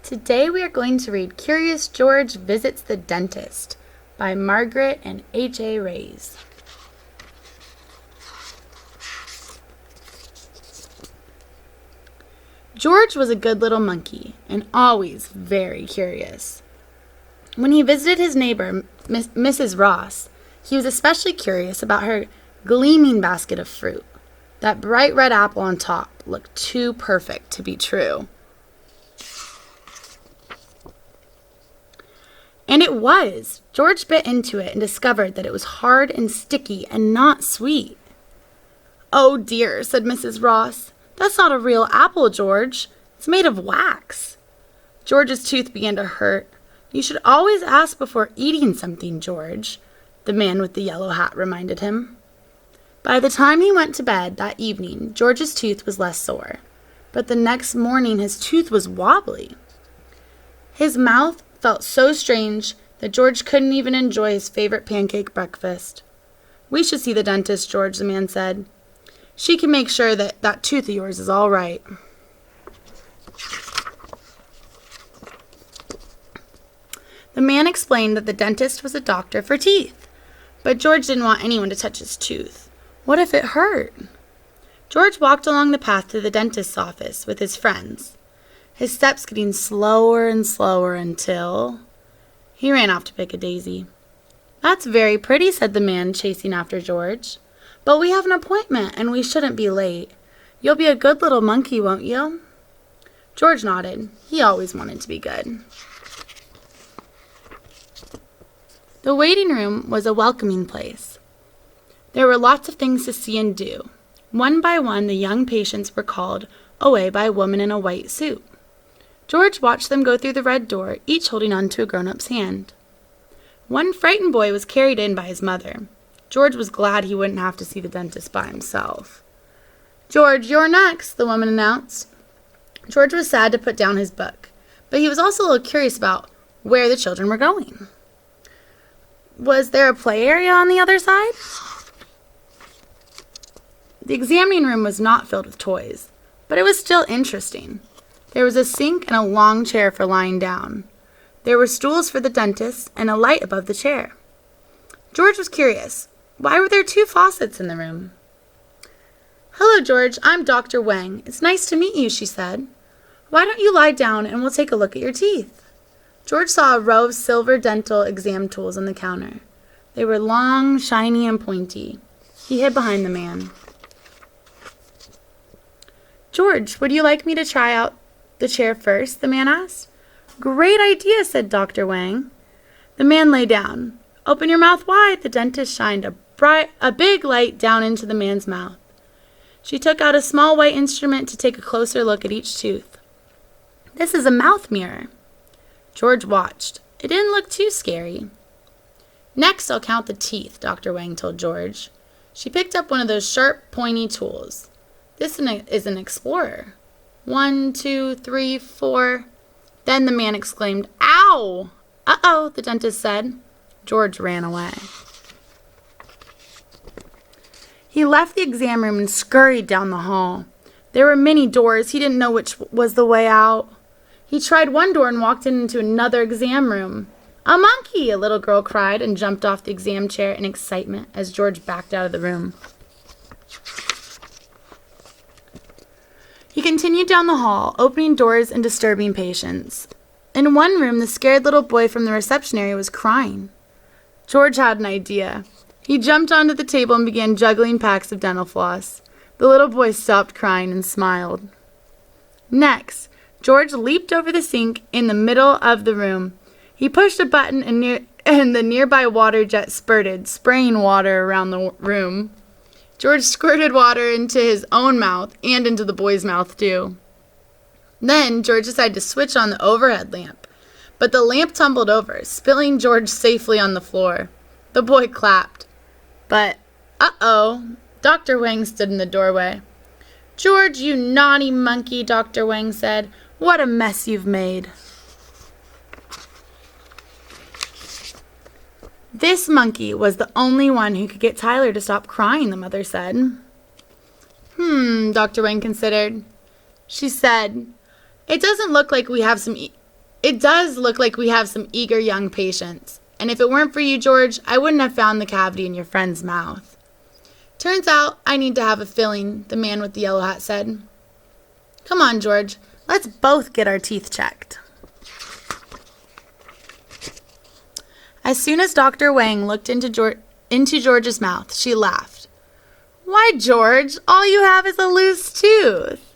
Today we are going to read Curious George Visits the Dentist by Margaret and H.A. Reyes. George was a good little monkey and always very curious. When he visited his neighbor, Mrs. Ross, he was especially curious about her gleaming basket of fruit. That bright red apple on top looked too perfect to be true. And it was. George bit into it and discovered that it was hard and sticky and not sweet. "Oh dear," said Mrs. Ross. "That's not a real apple, George. It's made of wax." George's tooth began to hurt. "You should always ask before eating something, George," the man with the yellow hat reminded him. By the time he went to bed that evening, George's tooth was less sore. But the next morning his tooth was wobbly. His mouth felt so strange that George couldn't even enjoy his favorite pancake breakfast. "We should see the dentist, George," the man said. "She can make sure that that tooth of yours is all right." The man explained that the dentist was a doctor for teeth, but George didn't want anyone to touch his tooth. What if it hurt? George walked along the path to the dentist's office with his friends, his steps getting slower and slower until he ran off to pick a daisy. "That's very pretty," said the man, chasing after George. "But we have an appointment, and we shouldn't be late. You'll be a good little monkey, won't you?" George nodded. He always wanted to be good. The waiting room was a welcoming place. There were lots of things to see and do. One by one, the young patients were called away by a woman in a white suit. George watched them go through the red door, each holding on to a grown-up's hand. One frightened boy was carried in by his mother. George was glad he wouldn't have to see the dentist by himself. "George, you're next," the woman announced. George was sad to put down his book, but he was also a little curious about where the children were going. Was there a play area on the other side? The examining room was not filled with toys, but it was still interesting. There was a sink and a long chair for lying down. There were stools for the dentist and a light above the chair. George was curious. Why were there two faucets in the room? "Hello, George. I'm Dr. Wang. It's nice to meet you," she said. "Why don't you lie down and we'll take a look at your teeth?" George saw a row of silver dental exam tools on the counter. They were long, shiny, and pointy. He hid behind the man. "George, would you like me to try out the chair first?" the man asked. "Great idea," said Dr. Wang. The man lay down. "Open your mouth wide." The dentist shined a big light down into the man's mouth. She took out a small white instrument to take a closer look at each tooth. "This is a mouth mirror." George watched. It didn't look too scary. "Next, I'll count the teeth," Dr. Wang told George. She picked up one of those sharp, pointy tools. "This is an explorer. 1, 2, 3, 4. Then the man exclaimed, "Ow!" "Uh-oh," the dentist said. George ran away. He left the exam room and scurried down the hall. There were many doors. He didn't know which was the way out. He tried one door and walked into another exam room. "A monkey!" a little girl cried and jumped off the exam chair in excitement as George backed out of the room. He continued down the hall, opening doors and disturbing patients. In one room, the scared little boy from the reception area was crying. George had an idea. He jumped onto the table and began juggling packs of dental floss. The little boy stopped crying and smiled. Next, George leaped over the sink in the middle of the room. He pushed a button and the nearby water jet spurted, spraying water around the room. George squirted water into his own mouth and into the boy's mouth, too. Then George decided to switch on the overhead lamp, but the lamp tumbled over, spilling George safely on the floor. The boy clapped. But, uh-oh, Dr. Wang stood in the doorway. "George, you naughty monkey," Dr. Wang said. "What a mess you've made." This monkey was the only one who could get Tyler to stop crying, the mother said. Dr. Wang considered. She said, "It doesn't look like we have It does look like we have some eager young patients. And if it weren't for you, George, I wouldn't have found the cavity in your friend's mouth. Turns out I need to have a filling, the man with the yellow hat said. Come on, George. Let's both get our teeth checked. As soon as Dr. Wang looked into George's mouth, she laughed. Why, George, all you have is a loose tooth.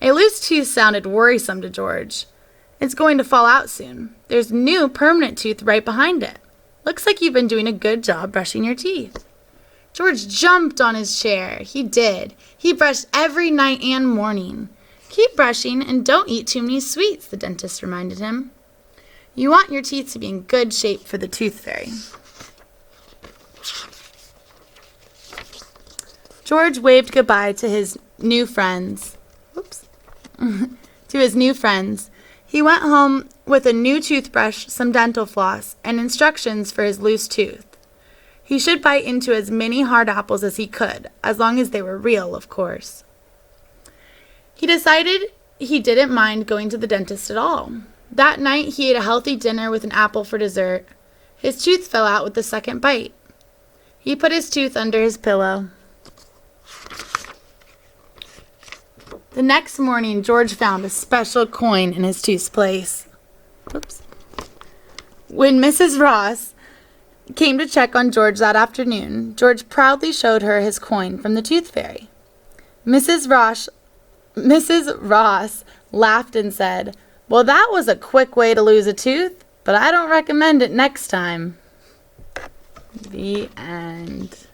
A loose tooth sounded worrisome to George. It's going to fall out soon. There's a new permanent tooth right behind it. Looks like you've been doing a good job brushing your teeth. George jumped on his chair. He did. He brushed every night and morning. Keep brushing and don't eat too many sweets, the dentist reminded him. You want your teeth to be in good shape for the tooth fairy. George waved goodbye to his new friends. To his new friends. He went home with a new toothbrush, some dental floss, and instructions for his loose tooth. He should bite into as many hard apples as he could, as long as they were real, of course. He decided he didn't mind going to the dentist at all. That night, he ate a healthy dinner with an apple for dessert. His tooth fell out with the second bite. He put his tooth under his pillow. The next morning, George found a special coin in his tooth's place. When Mrs. Ross came to check on George that afternoon, George proudly showed her his coin from the tooth fairy. Mrs. Ross laughed and said, Well, that was a quick way to lose a tooth, but I don't recommend it next time. The end.